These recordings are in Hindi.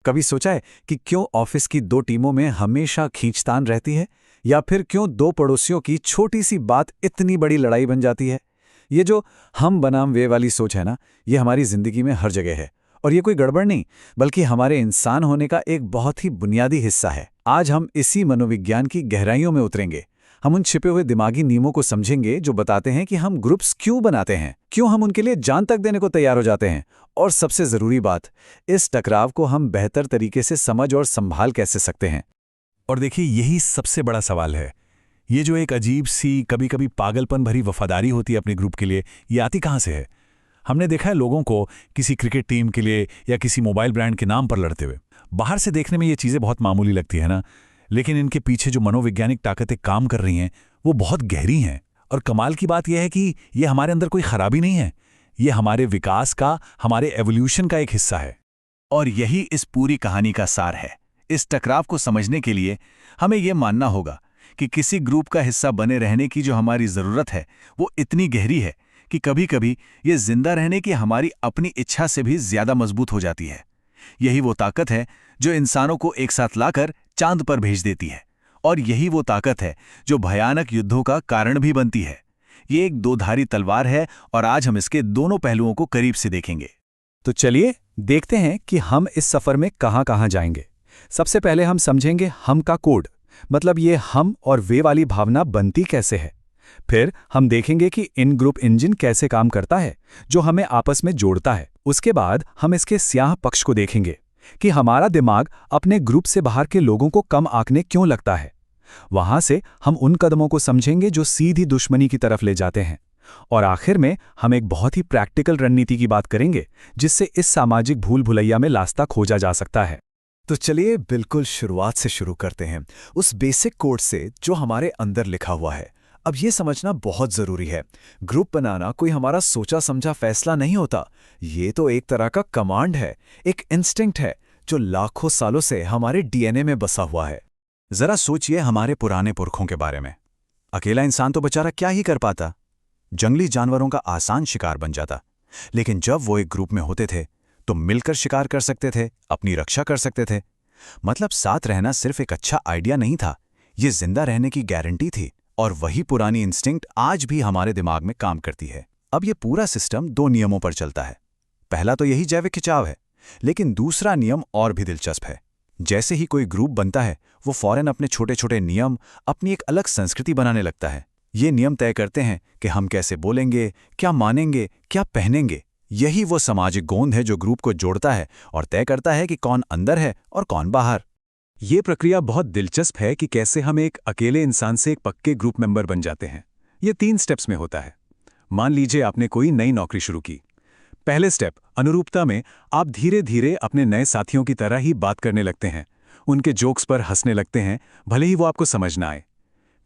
कभी सोचा है कि क्यों ऑफिस की दो टीमों में हमेशा खींचतान रहती है, या फिर क्यों दो पड़ोसियों की छोटी सी बात इतनी बड़ी लड़ाई बन जाती है? ये जो हम बनाम वे वाली सोच है ना, ये हमारी जिंदगी में हर जगह है। और ये कोई गड़बड़ नहीं, बल्कि हमारे इंसान होने का एक बहुत ही बुनियादी हिस्सा है। आज हम इसी मनोविज्ञान की गहराइयों में उतरेंगे। हम उन छिपे हुए दिमागी नियमों को समझेंगे जो बताते हैं कि हम ग्रुप्स क्यों बनाते हैं, क्यों हम उनके लिए जान तक देने को तैयार हो जाते हैं, और सबसे जरूरी बात, इस टकराव को हम बेहतर तरीके से समझ और संभाल कैसे सकते हैं। और देखिए, यही सबसे बड़ा सवाल है। ये जो एक अजीब सी, कभी कभी पागलपन भरी वफादारी होती है अपने ग्रुप के लिए, ये आती कहाँ से है? हमने देखा है लोगों को किसी क्रिकेट टीम के लिए या किसी मोबाइल ब्रांड के नाम पर लड़ते हुए। बाहर से देखने में ये चीज़ें बहुत मामूली लगती है ना, लेकिन इनके पीछे जो मनोवैज्ञानिक ताकतें काम कर रही हैं वो बहुत गहरी हैं। और कमाल की बात यह है कि ये हमारे अंदर कोई खराबी नहीं है, ये हमारे विकास का, हमारे एवोल्यूशन का एक हिस्सा है। और यही इस पूरी कहानी का सार है। इस टकराव को समझने के लिए हमें यह मानना होगा कि किसी ग्रुप का हिस्सा बने रहने की जो हमारी ज़रूरत है वो इतनी गहरी है कि कभी-कभी ये जिंदा रहने की हमारी अपनी इच्छा से भी ज़्यादा मजबूत हो जाती है। यही वो ताकत है जो इंसानों को एक साथ लाकर चांद पर भेज देती है, और यही वो ताकत है जो भयानक युद्धों का कारण भी बनती है। ये एक दोधारी तलवार है, और आज हम इसके दोनों पहलुओं को करीब से देखेंगे। तो चलिए देखते हैं कि हम इस सफर में कहां-कहां जाएंगे। सबसे पहले हम समझेंगे हम का कोड, मतलब ये हम और वे वाली भावना बनती कैसे है। फिर हम देखेंगे कि इन ग्रुप इंजन कैसे काम करता है, जो हमें आपस में जोड़ता है। उसके बाद हम इसके स्याह पक्ष को देखेंगे कि हमारा दिमाग अपने ग्रुप से बाहर के लोगों को कम आंकने क्यों लगता है। वहां से हम उन कदमों को समझेंगे जो सीधी दुश्मनी की तरफ ले जाते हैं। और आखिर में हम एक बहुत ही प्रैक्टिकल रणनीति की बात करेंगे, जिससे इस सामाजिक भूल भुलैया में रास्ता खोजा जा सकता है। तो चलिए बिल्कुल शुरुआत से शुरू करते हैं, उस बेसिक कोड से जो हमारे अंदर लिखा हुआ है। अब ये समझना बहुत ज़रूरी है, ग्रुप बनाना कोई हमारा सोचा समझा फैसला नहीं होता। ये तो एक तरह का कमांड है, एक इंस्टिंक्ट है जो लाखों सालों से हमारे डीएनए में बसा हुआ है। जरा सोचिए हमारे पुराने पुरखों के बारे में। अकेला इंसान तो बेचारा क्या ही कर पाता, जंगली जानवरों का आसान शिकार बन जाता। लेकिन जब वो एक ग्रुप में होते थे तो मिलकर शिकार कर सकते थे, अपनी रक्षा कर सकते थे। मतलब साथ रहना सिर्फ एक अच्छा आइडिया नहीं था, ये जिंदा रहने की गारंटी थी। और वही पुरानी इंस्टिंक्ट आज भी हमारे दिमाग में काम करती है। अब ये पूरा सिस्टम दो नियमों पर चलता है। पहला तो यही जैविक खिंचाव है, लेकिन दूसरा नियम और भी दिलचस्प है। जैसे ही कोई ग्रुप बनता है वो फौरन अपने छोटे छोटे नियम, अपनी एक अलग संस्कृति बनाने लगता है। ये नियम तय करते हैं कि हम कैसे बोलेंगे, क्या मानेंगे, क्या पहनेंगे। यही वो सामाजिक गोंद है जो ग्रुप को जोड़ता है और तय करता है कि कौन अंदर है और कौन बाहर। ये प्रक्रिया बहुत दिलचस्प है कि कैसे हम एक अकेले इंसान से एक पक्के ग्रुप मेंबर बन जाते हैं। ये 3 स्टेप्स में होता है। मान लीजिए आपने कोई नई नौकरी शुरू की। पहले स्टेप, अनुरूपता में आप धीरे धीरे अपने नए साथियों की तरह ही बात करने लगते हैं, उनके जोक्स पर हंसने लगते हैं, भले ही वो आपको समझ ना आए।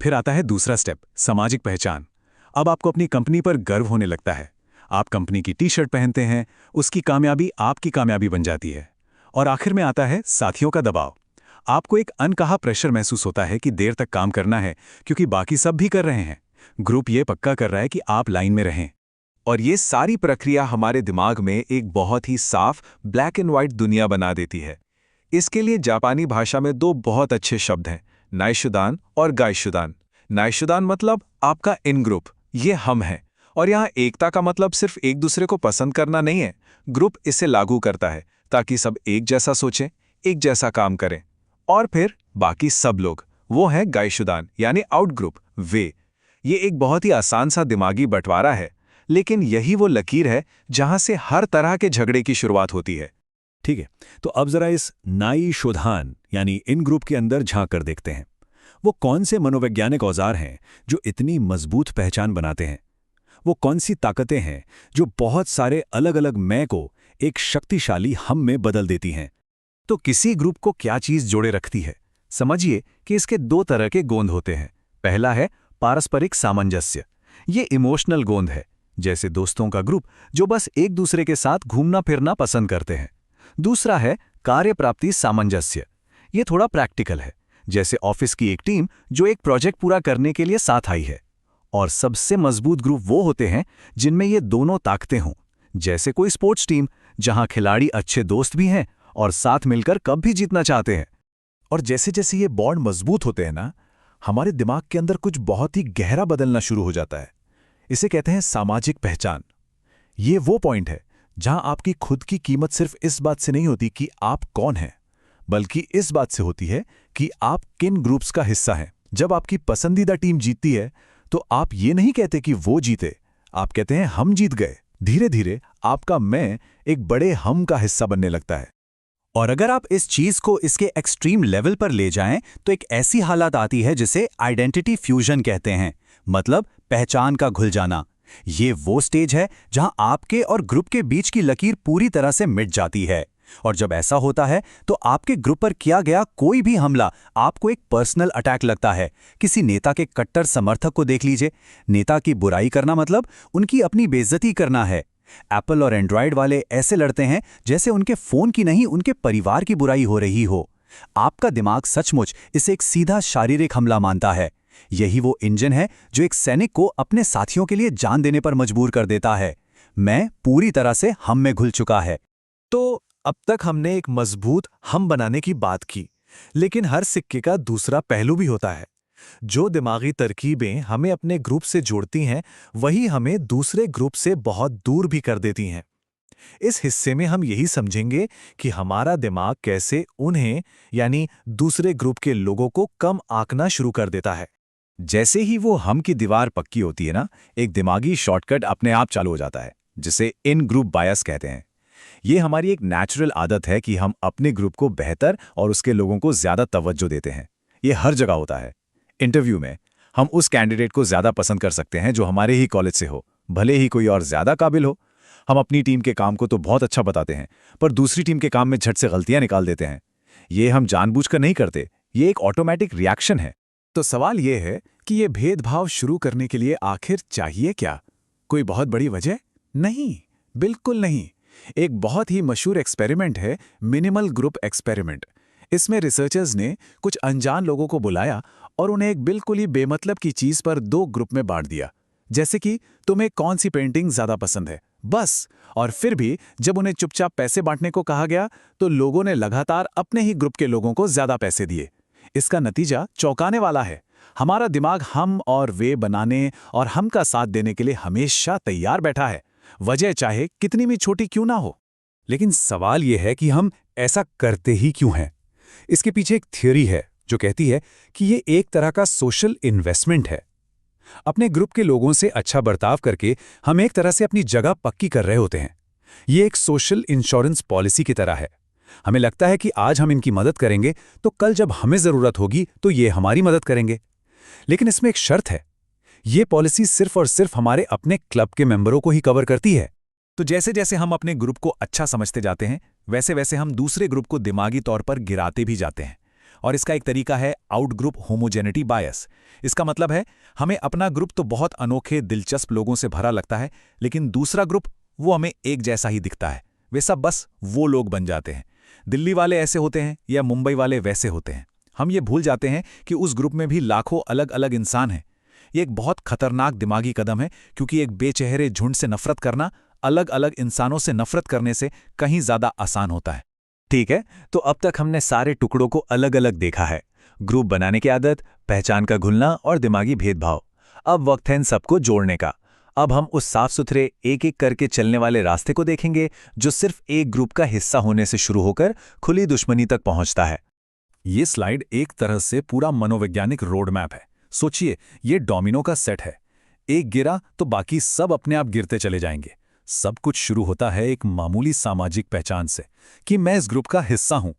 फिर आता है दूसरा स्टेप, सामाजिक पहचान। अब आपको अपनी कंपनी पर गर्व होने लगता है। आप कंपनी की टी-शर्ट पहनते हैं, उसकी कामयाबी आपकी कामयाबी बन जाती है। और आखिर में आता है साथियों का दबाव। आपको एक अनकहा प्रेशर महसूस होता है कि देर तक काम करना है, क्योंकि बाकी सब भी कर रहे हैं। ग्रुप ये पक्का कर रहा है कि आप लाइन में रहें। और ये सारी प्रक्रिया हमारे दिमाग में एक बहुत ही साफ ब्लैक एंड व्हाइट दुनिया बना देती है। इसके लिए जापानी भाषा में 2 बहुत अच्छे शब्द हैं, नाइशुदान और गाइशुदान। नाइशुदान मतलब आपका इन ग्रुप, ये हम हैं। और यहाँ एकता का मतलब सिर्फ एक दूसरे को पसंद करना नहीं है। ग्रुप इसे लागू करता है ताकि सब एक जैसा सोचें, एक जैसा काम करें। और फिर बाकी सब लोग, वो है गाइशुदान यानी आउट ग्रुप, वे। ये एक बहुत ही आसान सा दिमागी बंटवारा है, लेकिन यही वो लकीर है जहां से हर तरह के झगड़े की शुरुआत होती है। ठीक है, तो अब जरा इस नाई शोधान यानी इन ग्रुप के अंदर झांक कर देखते हैं। वो कौन से मनोवैज्ञानिक औजार हैं जो इतनी मजबूत पहचान बनाते हैं? वो कौन सी ताकतें हैं जो बहुत सारे अलग अलग मैं को एक शक्तिशाली हम में बदल देती हैं? तो किसी ग्रुप को क्या चीज जोड़े रखती है? समझिए कि इसके 2 तरह के गोंद होते हैं। पहला है पारस्परिक सामंजस्य। ये इमोशनल गोंद है, जैसे दोस्तों का ग्रुप जो बस एक दूसरे के साथ घूमना फिरना पसंद करते हैं। दूसरा है कार्य प्राप्ति सामंजस्य। ये थोड़ा प्रैक्टिकल है, जैसे ऑफिस की एक टीम जो एक प्रोजेक्ट पूरा करने के लिए साथ आई है। और सबसे मजबूत ग्रुप वो होते हैं जिनमें ये दोनों ताकतें हों, जैसे कोई स्पोर्ट्स टीम जहां खिलाड़ी अच्छे दोस्त भी हैं और साथ मिलकर कब भी जीतना चाहते हैं। और जैसे जैसे ये बॉन्ड मजबूत होते हैं ना, हमारे दिमाग के अंदर कुछ बहुत ही गहरा बदलना शुरू हो जाता है। इसे कहते हैं सामाजिक पहचान। ये वो पॉइंट है जहां आपकी खुद की कीमत सिर्फ इस बात से नहीं होती कि आप कौन हैं, बल्कि इस बात से होती है कि आप किन ग्रुप्स का हिस्सा हैं। जब आपकी पसंदीदा टीम जीतती है तो आप ये नहीं कहते कि वो जीते, आप कहते हैं हम जीत गए। धीरे धीरे आपका मैं एक बड़े हम का हिस्सा बनने लगता है। और अगर आप इस चीज को इसके एक्सट्रीम लेवल पर ले जाएं तो एक ऐसी हालत आती है जिसे आइडेंटिटी फ्यूजन कहते हैं, मतलब पहचान का घुल जाना। ये वो स्टेज है जहां आपके और ग्रुप के बीच की लकीर पूरी तरह से मिट जाती है। और जब ऐसा होता है तो आपके ग्रुप पर किया गया कोई भी हमला आपको एक पर्सनल अटैक लगता है। किसी नेता के कट्टर समर्थक को देख लीजिए, नेता की बुराई करना मतलब उनकी अपनी बेइज्जती करना है। एप्पल और एंड्रॉयड वाले ऐसे लड़ते हैं जैसे उनके फोन की नहीं, उनके परिवार की बुराई हो रही हो। आपका दिमाग सचमुच इसे एक सीधा शारीरिक हमला मानता है। यही वो इंजन है जो एक सैनिक को अपने साथियों के लिए जान देने पर मजबूर कर देता है। मैं पूरी तरह से हम में घुल चुका है। तो अब तक हमने एक मजबूत हम बनाने की बात की, लेकिन हर सिक्के का दूसरा पहलू भी होता है। जो दिमागी तरकीबें हमें अपने ग्रुप से जोड़ती हैं, वही हमें दूसरे ग्रुप से बहुत दूर भी कर देती हैं। इस हिस्से में हम यही समझेंगे कि हमारा दिमाग कैसे उन्हें, यानी दूसरे ग्रुप के लोगों को कम आंकना शुरू कर देता है। जैसे ही वो हम की दीवार पक्की होती है ना, एक दिमागी शॉर्टकट अपने आप चालू हो जाता है, जिसे इन ग्रुप बायस कहते हैं। ये हमारी एक नेचुरल आदत है कि हम अपने ग्रुप को बेहतर और उसके लोगों को ज्यादा तवज्जो देते हैं। ये हर जगह होता है। इंटरव्यू में हम उस कैंडिडेट को ज्यादा पसंद कर सकते हैं जो हमारे ही कॉलेज से हो, भले ही कोई और ज्यादा काबिल हो। हम अपनी टीम के काम को तो बहुत अच्छा बताते हैं, पर दूसरी टीम के काम में झट से गलतियां निकाल देते हैं। ये हम जानबूझकर नहीं करते, ये एक ऑटोमेटिक रिएक्शन है। तो सवाल ये है कि ये भेदभाव शुरू करने के लिए आखिर चाहिए क्या? कोई बहुत बड़ी वजह? नहीं, बिल्कुल नहीं। एक बहुत ही मशहूर एक्सपेरिमेंट है मिनिमल ग्रुप एक्सपेरिमेंट। इसमें रिसर्चर्स ने कुछ अनजान लोगों को बुलाया और उन्हें एक बिल्कुल ही बेमतलब की चीज पर 2 ग्रुप में बांट दिया, जैसे कि तुम्हें कौन सी पेंटिंग ज्यादा पसंद है, बस। और फिर भी जब उन्हें चुपचाप पैसे बांटने को कहा गया तो लोगों ने लगातार अपने ही ग्रुप के लोगों को ज्यादा पैसे दिए। इसका नतीजा चौंकाने वाला है। हमारा दिमाग हम और वे बनाने और हम का साथ देने के लिए हमेशा तैयार बैठा है, वजह चाहे कितनी भी छोटी क्यों ना हो। लेकिन सवाल यह है कि हम ऐसा करते ही क्यों हैं? इसके पीछे एक थ्योरी है जो कहती है कि ये एक तरह का सोशल इन्वेस्टमेंट है। अपने ग्रुप के लोगों से अच्छा बर्ताव करके हम एक तरह से अपनी जगह पक्की कर रहे होते हैं। ये एक सोशल इंश्योरेंस पॉलिसी की तरह है। हमें लगता है कि आज हम इनकी मदद करेंगे तो कल जब हमें जरूरत होगी तो ये हमारी मदद करेंगे। लेकिन इसमें एक शर्त है, ये पॉलिसी सिर्फ और सिर्फ हमारे अपने क्लब के मेंबरों को ही कवर करती है। तो जैसे जैसे हम अपने ग्रुप को अच्छा समझते जाते हैं, वैसे वैसे हम दूसरे ग्रुप को दिमागी तौर पर गिराते भी जाते हैं। और इसका एक तरीका है आउट ग्रुप होमोजेनिटी बायस। इसका मतलब है हमें अपना ग्रुप तो बहुत अनोखे दिलचस्प लोगों से भरा लगता है, लेकिन दूसरा ग्रुप वो हमें एक जैसा ही दिखता है। वे सब बस वो लोग बन जाते हैं। दिल्ली वाले ऐसे होते हैं या मुंबई वाले वैसे होते हैं। हम ये भूल जाते हैं कि उस ग्रुप में भी लाखों अलग अलग इंसान हैं। ये एक बहुत खतरनाक दिमागी कदम है, क्योंकि एक बेचेहरे झुंड से नफरत करना अलग अलग इंसानों से नफरत करने से कहीं ज्यादा आसान होता है। ठीक है, तो अब तक हमने सारे टुकड़ों को अलग अलग देखा है। ग्रुप बनाने की आदत, पहचान का घुलना और दिमागी भेदभाव। अब वक्त है इन सबको जोड़ने का। अब हम उस साफ सुथरे एक एक करके चलने वाले रास्ते को देखेंगे जो सिर्फ एक ग्रुप का हिस्सा होने से शुरू होकर खुली दुश्मनी तक पहुंचता है। ये स्लाइड एक तरह से पूरा मनोवैज्ञानिक रोड मैप है। सोचिए, ये डोमिनो का सेट है। एक गिरा तो बाकी सब अपने आप गिरते चले जाएंगे। सब कुछ शुरू होता है एक मामूली सामाजिक पहचान से कि मैं इस ग्रुप का हिस्सा हूं।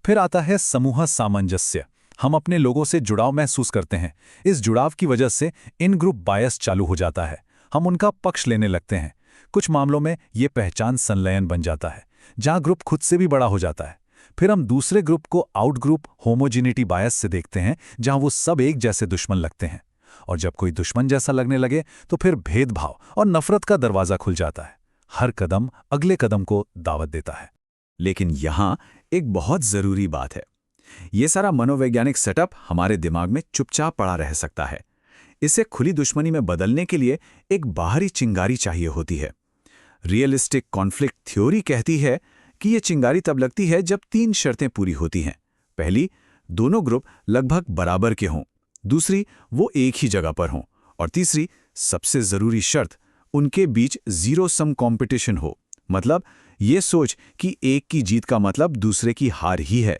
फिर आता है समूह सामंजस्य। हम अपने लोगों से जुड़ाव महसूस करते हैं। इस जुड़ाव की वजह से इन ग्रुप बायस चालू हो जाता है। हम उनका पक्ष लेने लगते हैं। कुछ मामलों में ये पहचान संलयन बन जाता है, जहां ग्रुप खुद से भी बड़ा हो जाता है। फिर हम दूसरे ग्रुप को आउट ग्रुप होमोजिनिटी बायस से देखते हैं, जहां वो सब एक जैसे दुश्मन लगते हैं। और जब कोई दुश्मन जैसा लगने लगे तो फिर भेदभाव और नफरत का दरवाजा खुल जाता है। हर कदम अगले कदम को दावत देता है। लेकिन यहां एक बहुत जरूरी बात है। ये सारा मनोवैज्ञानिक सेटअप हमारे दिमाग में चुपचाप पड़ा रह सकता है। इसे खुली दुश्मनी में बदलने के लिए एक बाहरी चिंगारी चाहिए होती है। रियलिस्टिक कॉन्फ्लिक्ट थ्योरी कहती है कि ये चिंगारी तब लगती है जब 3 शर्तें पूरी होती हैं। पहली, दोनों ग्रुप लगभग बराबर के हों। दूसरी, वो एक ही जगह पर हों। और तीसरी, सबसे ज़रूरी शर्त, उनके बीच ज़ीरो सम कॉम्पिटिशन हो। मतलब ये सोच कि एक की जीत का मतलब दूसरे की हार ही है।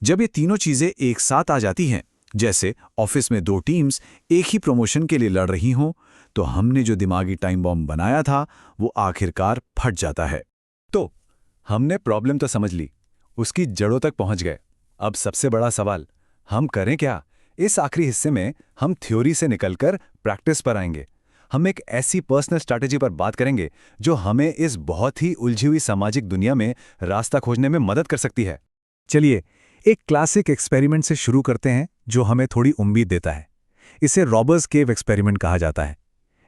जब ये तीनों चीज़ें एक साथ आ जाती हैं, जैसे ऑफिस में 2 टीम्स एक ही प्रमोशन के लिए लड़ रही हों, तो हमने जो दिमागी टाइम बॉम्ब बनाया था वो आखिरकार फट जाता है। तो हमने प्रॉब्लम तो समझ ली, उसकी जड़ों तक पहुंच गए। अब सबसे बड़ा सवाल, हम करें क्या? इस आखिरी हिस्से में हम थ्योरी से निकलकर प्रैक्टिस पर आएंगे। हम एक ऐसी पर्सनल स्ट्रैटेजी पर बात करेंगे जो हमें इस बहुत ही उलझी हुई सामाजिक दुनिया में रास्ता खोजने में मदद कर सकती है। चलिए एक क्लासिक एक्सपेरिमेंट से शुरू करते हैं जो हमें थोड़ी उम्मीद देता है। इसे रॉबर्स केव एक्सपेरिमेंट कहा जाता है।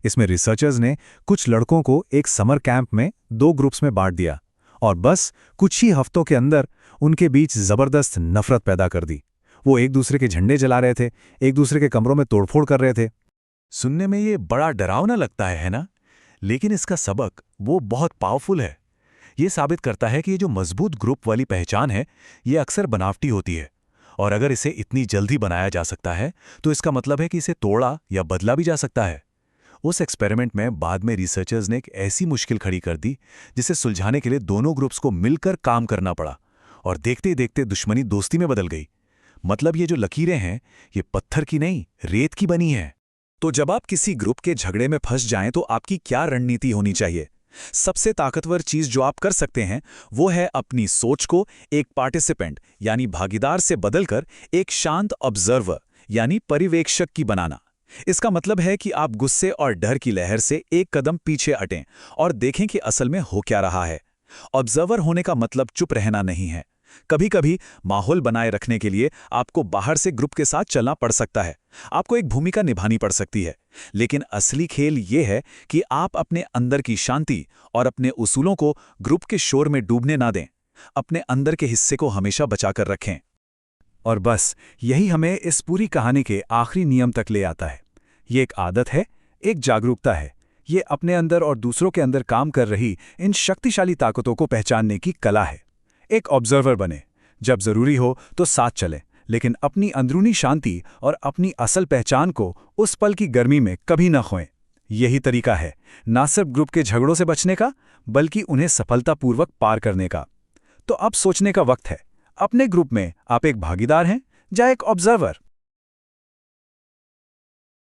इसमें रिसर्चर्स ने कुछ लड़कों को एक समर कैंप में 2 ग्रुप्स में बांट दिया और बस कुछ ही हफ्तों के अंदर उनके बीच जबरदस्त नफरत पैदा कर दी। वो एक दूसरे के झंडे जला रहे थे, एक दूसरे के कमरों में तोड़फोड़ कर रहे थे। सुनने में ये बड़ा डरावना लगता है ना? लेकिन इसका सबक वो बहुत पावरफुल है। ये साबित करता है कि ये जो मजबूत ग्रुप वाली पहचान है, ये अक्सर बनावटी होती है। और अगर इसे इतनी जल्दी बनाया जा सकता है, तो इसका मतलब है कि इसे तोड़ा या बदला भी जा सकता है। उस एक्सपेरिमेंट में बाद में रिसर्चर्स ने एक ऐसी मुश्किल खड़ी कर दी जिसे सुलझाने के लिए दोनों ग्रुप्स को मिलकर काम करना पड़ा, और देखते ही देखते दुश्मनी दोस्ती में बदल गई। मतलब ये जो लकीरें हैं, ये पत्थर की नहीं, रेत की बनी है। तो जब आप किसी ग्रुप के झगड़े में फंस जाएं तो आपकी क्या रणनीति होनी चाहिए? सबसे ताकतवर चीज जो आप कर सकते हैं वो है अपनी सोच को एक पार्टिसिपेंट यानी भागीदार से बदलकर एक शांत ऑब्जर्वर यानी पर्यवेक्षक की बनाना। इसका मतलब है कि आप गुस्से और डर की लहर से एक कदम पीछे हटें और देखें कि असल में हो क्या रहा है। ऑब्जर्वर होने का मतलब चुप रहना नहीं है। कभी कभी माहौल बनाए रखने के लिए आपको बाहर से ग्रुप के साथ चलना पड़ सकता है, आपको एक भूमिका निभानी पड़ सकती है। लेकिन असली खेल ये है कि आप अपने अंदर की शांति और अपने उसूलों को ग्रुप के शोर में डूबने ना दें। अपने अंदर के हिस्से को हमेशा बचाकर रखें। और बस यही हमें इस पूरी कहानी के आखिरी नियम तक ले आता है। ये एक आदत है, एक जागरूकता है। ये अपने अंदर और दूसरों के अंदर काम कर रही इन शक्तिशाली ताकतों को पहचानने की कला है। एक ऑब्जर्वर बने, जब जरूरी हो तो साथ चलें, लेकिन अपनी अंदरूनी शांति और अपनी असल पहचान को उस पल की गर्मी में कभी न खोएं। यही तरीका है ना सिर्फ ग्रुप के झगड़ों से बचने का, बल्कि उन्हें सफलतापूर्वक पार करने का। तो अब सोचने का वक्त है, अपने ग्रुप में आप एक भागीदार हैं या एक ऑब्जर्वर?